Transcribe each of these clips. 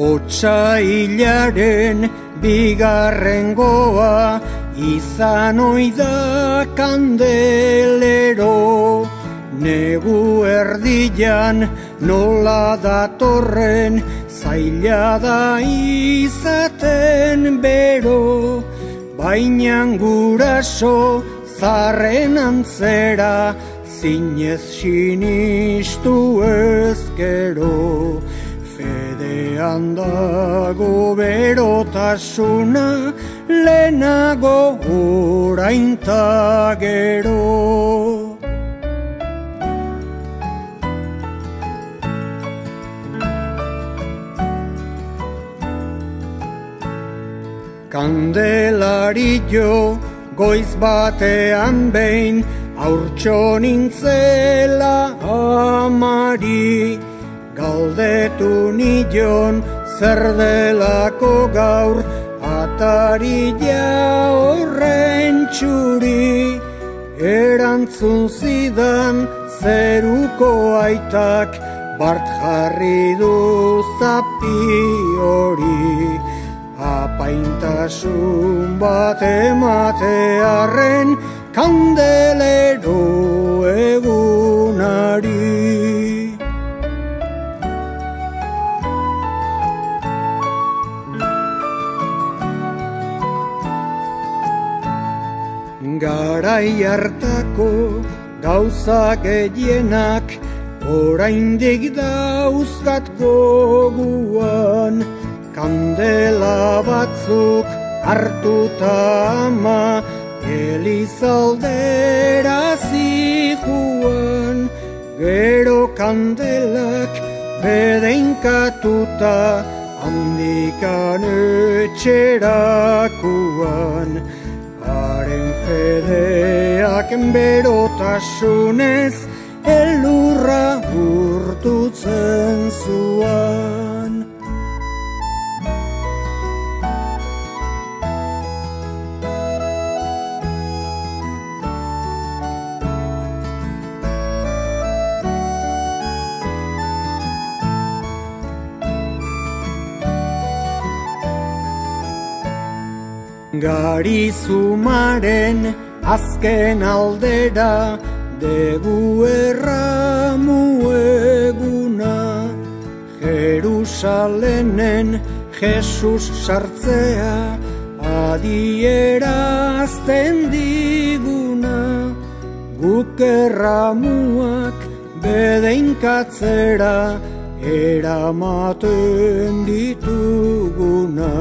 Otsailaren bigarrengoa izan oida kandelero, negu erdian nola datorren zaila da izaten bero, bainan guraso zarren antzera zinez sinistu ezkero. Fedean dago berotasuna lehenago orain ta gero. Kandelarillo goiz batean behin haurtxo nintzela amari, galdetu nion zer delako gaur atarila horren txuri, erantzun zidan zeruko aitak bart jarri du zapi hori. Apaintasun bat ematearren kandelero egunari. Garai hartako gauza gehienak oraindik dauzkat goguan, kandela batzuk hartuta ama elizaldera zijoan, gero kandelak bedeinkatuta handikan etxerakuan, haren fedeak berotasunez elurra urtutzen zuan. Gari zumaren azken aldera degu erramu eguna, Jerusalenen Jesus sartzea adierazten diguna, guk erramuak bedeinkatzera eramaten dituguna.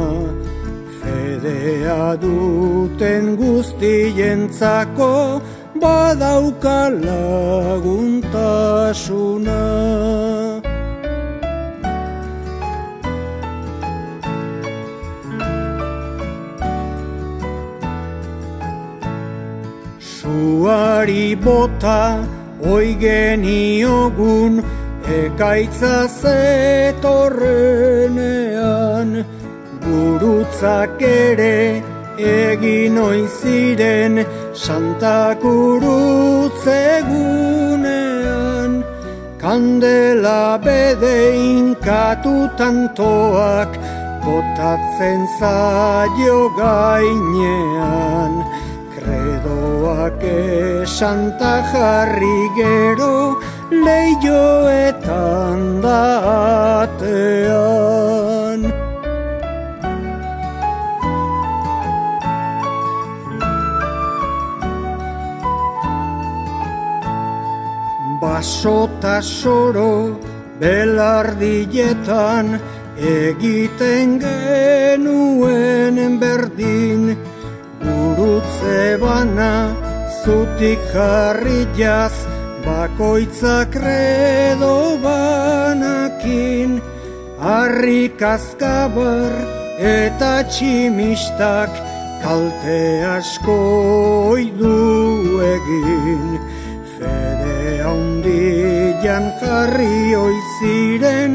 Fedea duten guztientzako badauka laguntasuna. Suari bota oi geniogun ekaitza zetorrenean, gurutzak ere egin oiziren Santa Gurutzegunean, kandela bedeinkatutan toak botatzen zaio gainean, kredoak esanta jarri gero leioetan da atean. Baso ta soro belardietan egiten genuen berdin, gurutze bana zutik jarriaz bakoitza kredo banakin, harrik azkabar eta tximistak kalte asko oidu egin. Fede handian jarri oiziren